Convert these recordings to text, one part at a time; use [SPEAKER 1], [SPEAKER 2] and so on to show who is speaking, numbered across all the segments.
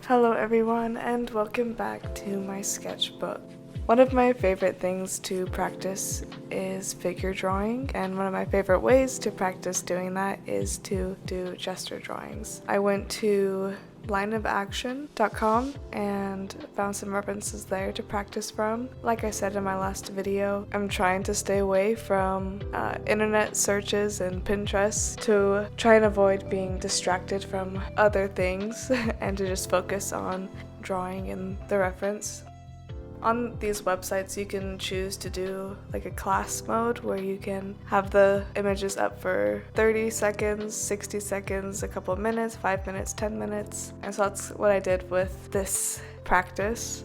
[SPEAKER 1] Hello everyone and welcome back to my sketchbook. One of my favorite things to practice is figure drawing, and one of my favorite ways to practice doing that is to do gesture drawings. I went to lineofaction.com and found some references there to practice from. Like I said in my last video, I'm trying to stay away from internet searches and Pinterest to try and avoid being distracted from other things and to just focus on drawing in the reference. On these websites, you can choose to do like a class mode where you can have the images up for 30 seconds, 60 seconds, a couple of minutes, 5 minutes, 10 minutes. And so that's what I did with this practice.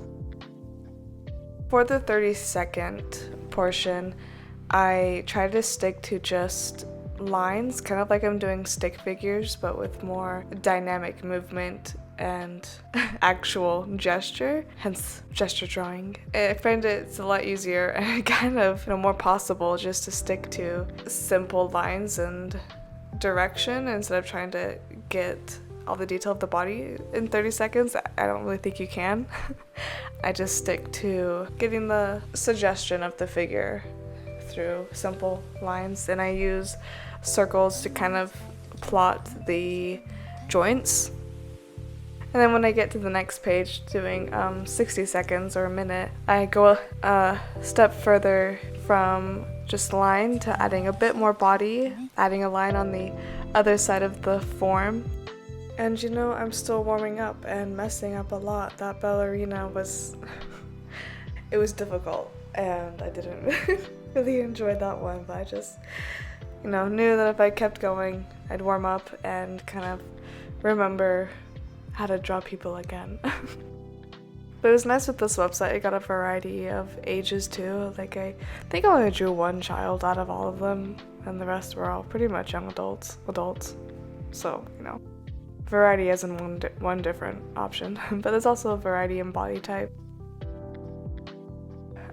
[SPEAKER 1] For the 30-second portion, I try to stick to just lines, kind of like I'm doing stick figures, but with more dynamic movement and actual gesture, hence gesture drawing. I find it's a lot easier and kind of more possible just to stick to simple lines and direction instead of trying to get all the detail of the body in 30 seconds. I don't really think you can. I just stick to getting the suggestion of the figure through simple lines, and I use circles to kind of plot the joints. And then when I get to the next page, doing 60 seconds or a minute, I go a step further from just line to adding a bit more body, adding a line on the other side of the form. And I'm still warming up and messing up a lot. That ballerina was, it was difficult, and I didn't really enjoy that one, but I just, knew that if I kept going, I'd warm up and kind of remember how to draw people again. But it was nice with this website. I got a variety of ages too. Like I think I only drew one child out of all of them, and the rest were all pretty much young adults. So, variety as in one different option. But there's also a variety in body type.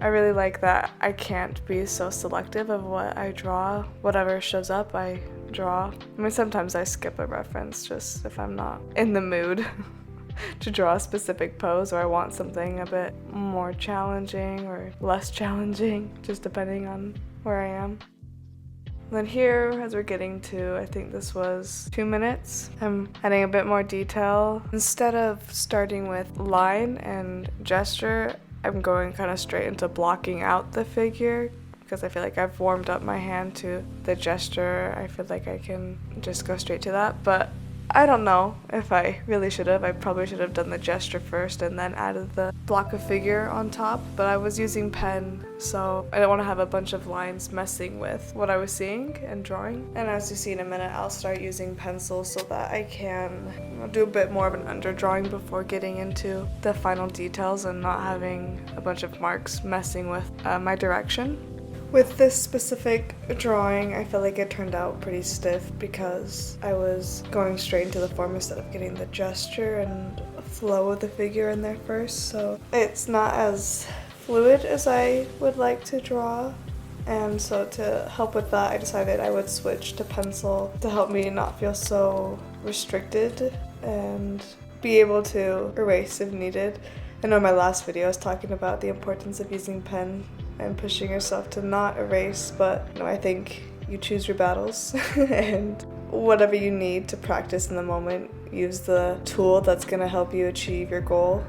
[SPEAKER 1] I really like that I can't be so selective of what I draw. Whatever shows up, I draw. I mean, sometimes I skip a reference just if I'm not in the mood to draw a specific pose, or I want something a bit more challenging or less challenging, just depending on where I am. Then here, as we're getting to, I think this was 2 minutes, I'm adding a bit more detail. Instead of starting with line and gesture, I'm going kind of straight into blocking out the figure, because I feel like I've warmed up my hand to the gesture. I feel like I can just go straight to that, but I don't know if I really should have. I probably should have done the gesture first and then added the block of figure on top, but I was using pen, so I don't want to have a bunch of lines messing with what I was seeing and drawing. And as you see in a minute, I'll start using pencil so that I can do a bit more of an underdrawing before getting into the final details and not having a bunch of marks messing with my direction. With this specific drawing, I feel like it turned out pretty stiff because I was going straight into the form instead of getting the gesture and flow of the figure in there first, so it's not as fluid as I would like to draw. And so to help with that, I decided I would switch to pencil to help me not feel so restricted and be able to erase if needed. I know in my last video I was talking about the importance of using pen and pushing yourself to not erase, but I think you choose your battles and whatever you need to practice in the moment, use the tool that's going to help you achieve your goal.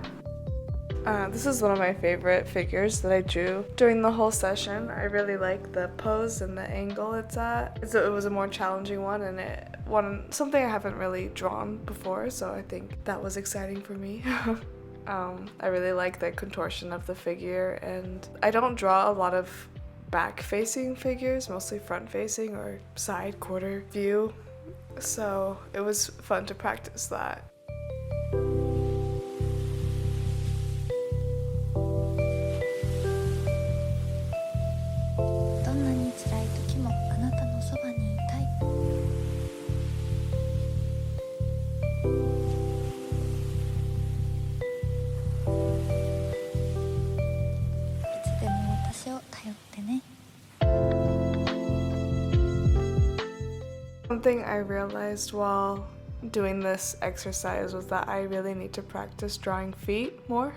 [SPEAKER 1] This is one of my favorite figures that I drew during the whole session. I really like the pose and the angle it's at. It was a more challenging one, and it won something I haven't really drawn before, so I think that was exciting for me. I really like the contortion of the figure, and I don't draw a lot of back-facing figures, mostly front-facing or side quarter view, so it was fun to practice that.
[SPEAKER 2] どんなに辛い時もあなたのそばにいたい。いつでも私を頼ってね。
[SPEAKER 1] Something I realized while doing this exercise was that I really need to practice drawing feet more.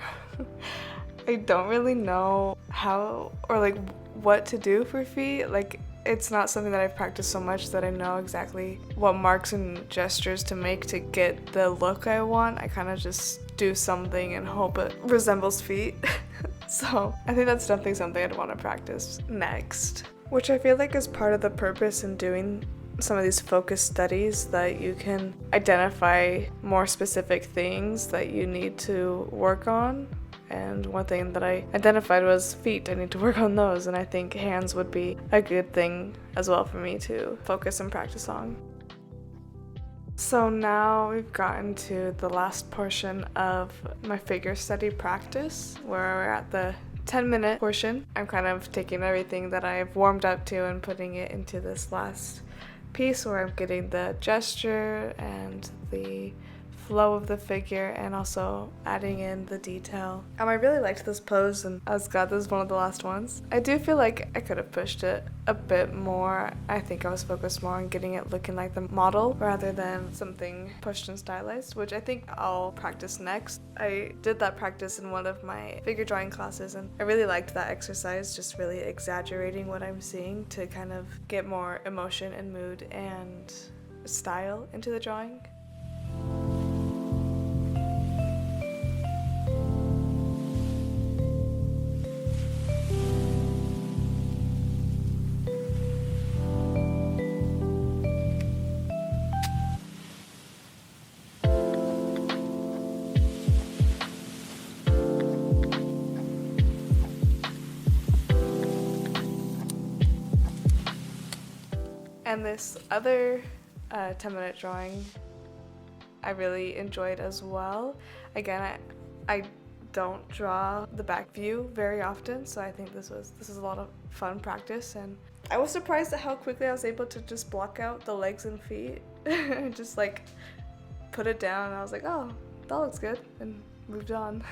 [SPEAKER 1] I don't really know how or like what to do for feet. Like, it's not something that I've practiced so much that I know exactly what marks and gestures to make to get the look I want. I kind of just do something and hope it resembles feet. So I think that's definitely something I'd want to practice next, which I feel like is part of the purpose in doing some of these focus studies, that you can identify more specific things that you need to work on. And one thing that I identified was feet. I need to work on those, and I think hands would be a good thing as well for me to focus and practice on. So now we've gotten to the last portion of my figure study practice, where we're at the 10-minute portion. I'm kind of taking everything that I've warmed up to and putting it into this last piece where I'm getting the gesture and the flow of the figure and also adding in the detail. I really liked this pose, and I was glad this was one of the last ones. I do feel like I could have pushed it a bit more. I think I was focused more on getting it looking like the model rather than something pushed and stylized, which I think I'll practice next. I did that practice in one of my figure drawing classes, and I really liked that exercise, just really exaggerating what I'm seeing to kind of get more emotion and mood and style into the drawing. And this other 10-minute drawing I really enjoyed as well. Again, I don't draw the back view very often, so I think this is a lot of fun practice, and I was surprised at how quickly I was able to just block out the legs and feet and just like put it down, and I was like, oh, that looks good, and moved on.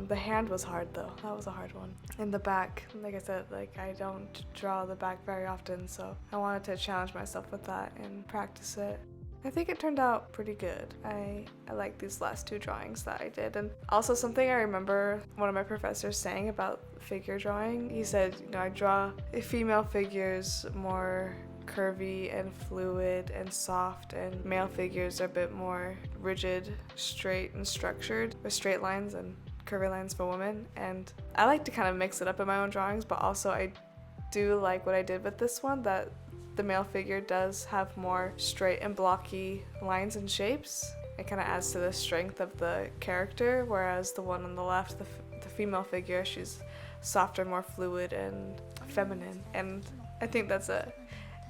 [SPEAKER 1] The hand was hard though. That was a hard one. And the back, like I said, like I don't draw the back very often, so I wanted to challenge myself with that and practice it. I think it turned out pretty good. I like these last two drawings that I did. And also something I remember one of my professors saying about figure drawing, he said, I draw female figures more curvy and fluid and soft, and male figures are a bit more rigid, straight and structured, with straight lines and curvy lines for women. And I like to kind of mix it up in my own drawings, but also I do like what I did with this one, that the male figure does have more straight and blocky lines and shapes. It kind of adds to the strength of the character, whereas the one on the left, the female figure, she's softer, more fluid and feminine. And I think that's a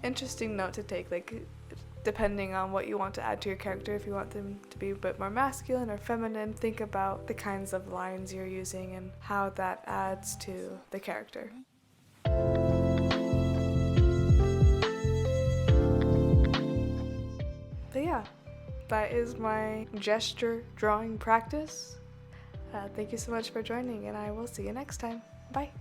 [SPEAKER 1] interesting note to take, like depending on what you want to add to your character, if you want them to be a bit more masculine or feminine, think about the kinds of lines you're using and how that adds to the character. But yeah, that is my gesture drawing practice. Thank you so much for joining, and I will see you next time. Bye.